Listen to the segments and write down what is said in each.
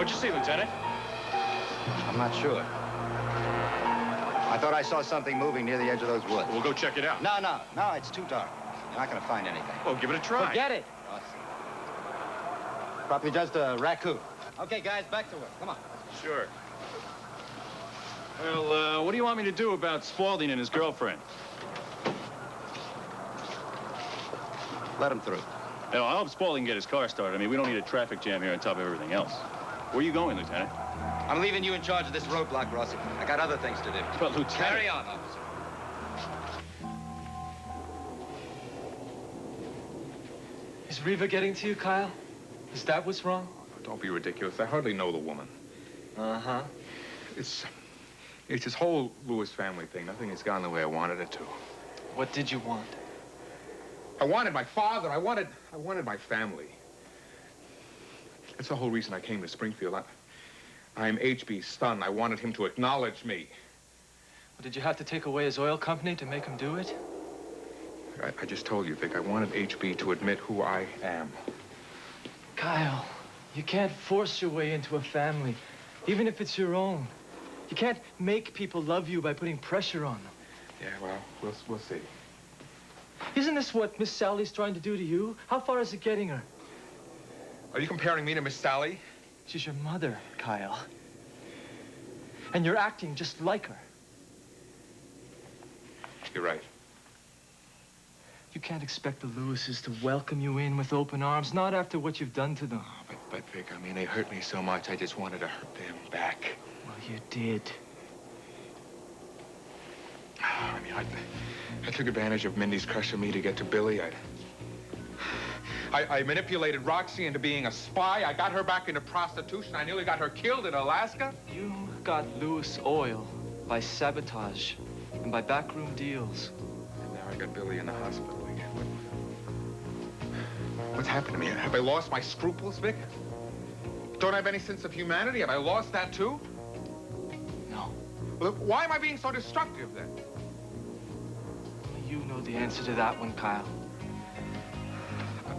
What'd you see, Lieutenant? I'm not sure. I thought I saw something moving near the edge of those woods. We'll go check it out. No, it's too dark. You're not gonna find anything. Well, give it a try. Forget it. Probably just a raccoon. Okay, guys, back to work. Come on. Sure. Well, what do you want me to do about Spaulding and his girlfriend? Let him through. Now, I hope Spaulding get his car started. I mean, we don't need a traffic jam here on top of everything else. Where are you going, Lieutenant? I'm leaving you in charge of this roadblock, Rossi. I got other things to do. But, Lieutenant... Carry on, officer. Is Reva getting to you, Kyle? Is that what's wrong? Don't be ridiculous. I hardly know the woman. Uh-huh. It's this whole Lewis family thing. Nothing has gone the way I wanted it to. What did you want? I wanted my father. I wanted my family. That's the whole reason I came to Springfield. I'm HB's son. I wanted him to acknowledge me. Well, did you have to take away his oil company to make him do it? I just told you, Vic. I wanted HB to admit who I am. Kyle, you can't force your way into a family, even if it's your own. You can't make people love you by putting pressure on them. Yeah, well, we'll see. Isn't this what Miss Sally's trying to do to you? How far is it getting her? Are you comparing me to Miss Sally? She's your mother, Kyle. And you're acting just like her. You're right. You can't expect the Lewises to welcome you in with open arms, not after what you've done to them. Oh, but Vic, I mean, they hurt me so much, I just wanted to hurt them back. Well, you did. I mean, I took advantage of Mindy's crush on me to get to Billy. I manipulated Roxy into being a spy. I got her back into prostitution. I nearly got her killed in Alaska. You got Lewis oil by sabotage and by backroom deals. And now I got Billy in the hospital again. What's happened to me? Have I lost my scruples, Vic? Don't I have any sense of humanity? Have I lost that, too? No. Well, why am I being so destructive, then? You know the answer to that one, Kyle.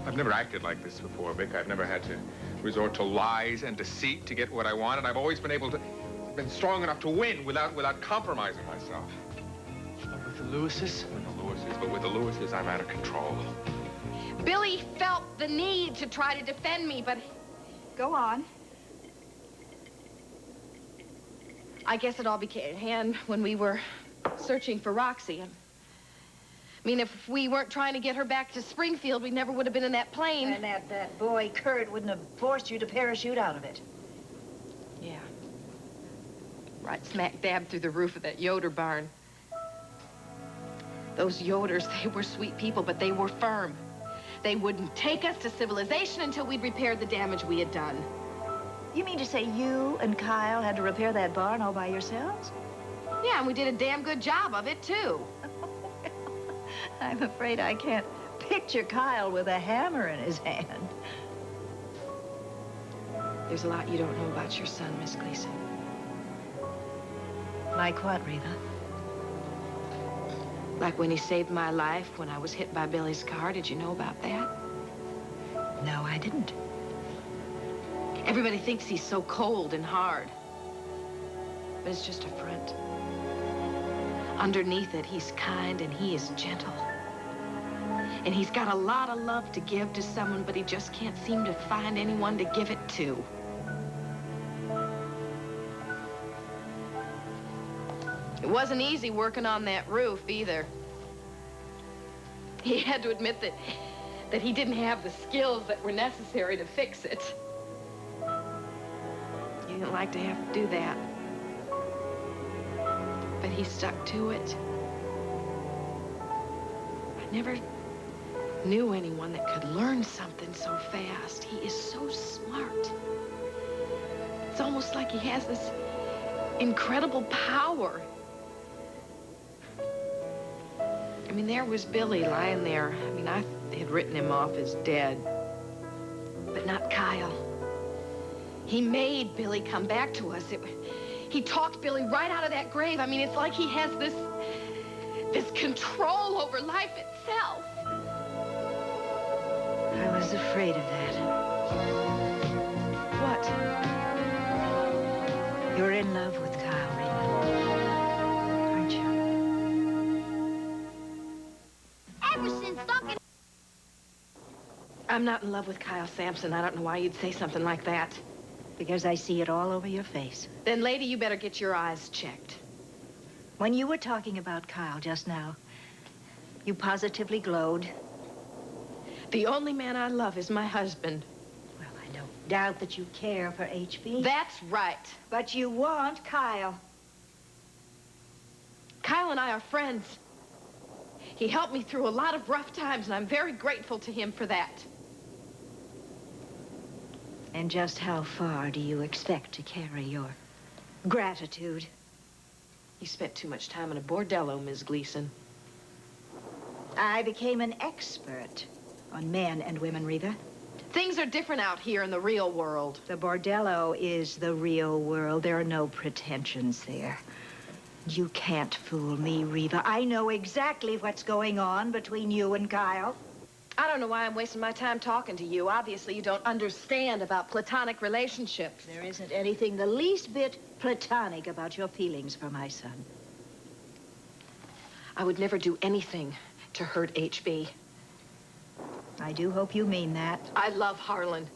I've never acted like this before, Vic. I've never had to resort to lies and deceit to get what I wanted. I've always been strong enough to win without compromising myself. But with the Lewises? With the Lewises, I'm out of control. Billy felt the need to try to defend me, but... Go on. I guess it all became at hand when we were searching for Roxy. I mean, if we weren't trying to get her back to Springfield, we never would have been in that plane. And that boy, Kurt, wouldn't have forced you to parachute out of it. Yeah. Right smack dab through the roof of that Yoder barn. Those Yoders, they were sweet people, but they were firm. They wouldn't take us to civilization until we'd repaired the damage we had done. You mean to say you and Kyle had to repair that barn all by yourselves? Yeah, and we did a damn good job of it, too. I'm afraid I can't picture Kyle with a hammer in his hand. There's a lot you don't know about your son, Miss Gleason. Like what, Reva? Like when he saved my life when I was hit by Billy's car. Did you know about that? No, I didn't. Everybody thinks he's so cold and hard. But it's just a front. Underneath it, he's kind and he is gentle. And he's got a lot of love to give to someone, but he just can't seem to find anyone to give it to. It wasn't easy working on that roof, either. He had to admit that he didn't have the skills that were necessary to fix it. He didn't like to have to do that. But he stuck to it. I never knew anyone that could learn something so fast. He is so smart. It's almost like he has this incredible power. I mean, there was Billy lying there. I mean, I had written him off as dead. But not Kyle. He made Billy come back to us. He talked Billy right out of that grave. I mean, it's like he has this control over life itself. I was afraid of that. What? I'm not in love with Kyle Sampson. I don't know why you'd say something like that. Because I see it all over your face. Then, lady, you better get your eyes checked. When you were talking about Kyle just now, you positively glowed. The only man I love is my husband. Well, I don't doubt that you care for HB. That's right. But you want Kyle. Kyle and I are friends. He helped me through a lot of rough times, and I'm very grateful to him for that. And just how far do you expect to carry your gratitude? You spent too much time in a bordello, Ms. Gleason. I became an expert on men and women, Reva. Things are different out here in the real world. The bordello is the real world. There are no pretensions there. You can't fool me, Reva. I know exactly what's going on between you and Kyle. I don't know why I'm wasting my time talking to you. Obviously, you don't understand about platonic relationships. There isn't anything the least bit platonic about your feelings for my son. I would never do anything to hurt HB. I do hope you mean that. I love Harlan.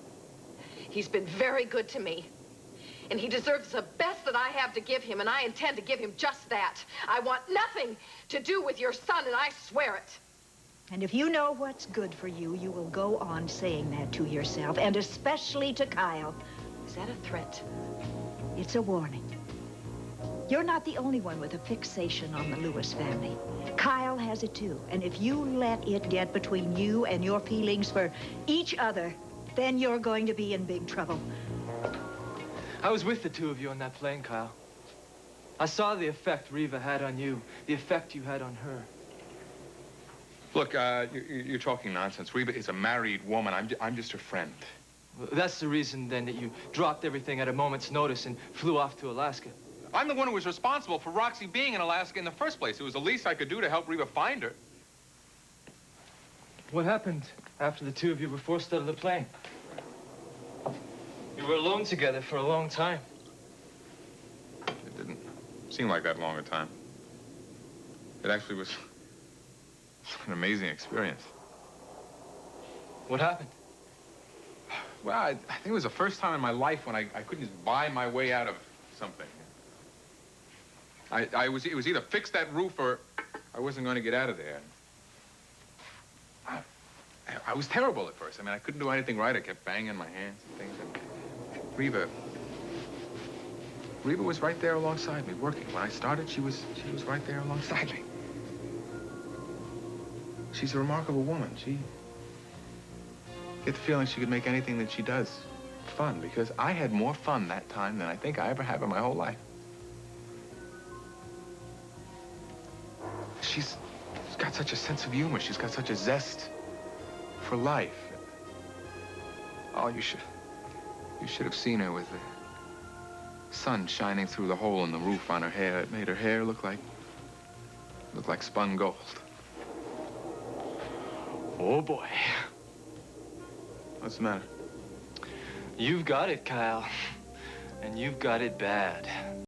He's been very good to me. And he deserves the best that I have to give him, and I intend to give him just that. I want nothing to do with your son, and I swear it. And if you know what's good for you, you will go on saying that to yourself, and especially to Kyle. Is that a threat? It's a warning. You're not the only one with a fixation on the Lewis family. Kyle has it too, and if you let it get between you and your feelings for each other, then you're going to be in big trouble. I was with the two of you on that plane, Kyle. I saw the effect Reva had on you, the effect you had on her. Look, you're talking nonsense. Reba is a married woman. I'm just her friend. That's the reason, then, that you dropped everything at a moment's notice and flew off to Alaska. I'm the one who was responsible for Roxy being in Alaska in the first place. It was the least I could do to help Reba find her. What happened after the two of you were forced out of the plane? You were alone together for a long time. It didn't seem like that long a time. It actually was an amazing experience. What happened? Well, I think it was the first time in my life when I couldn't just buy my way out of something. It was either fix that roof or I wasn't going to get out of there. I was terrible at first. I mean, I couldn't do anything right. I kept banging my hands and things. And Reva was right there alongside me, working. When I started, she was right there alongside me. She's a remarkable woman. She get the feeling she could make anything that she does fun, because I had more fun that time than I think I ever have in my whole life. She's got such a sense of humor. She's got such a zest for life. Oh, you should have seen her with the sun shining through the hole in the roof on her hair. It made her hair look like spun gold. Oh, boy. What's the matter? You've got it, Kyle. And you've got it bad.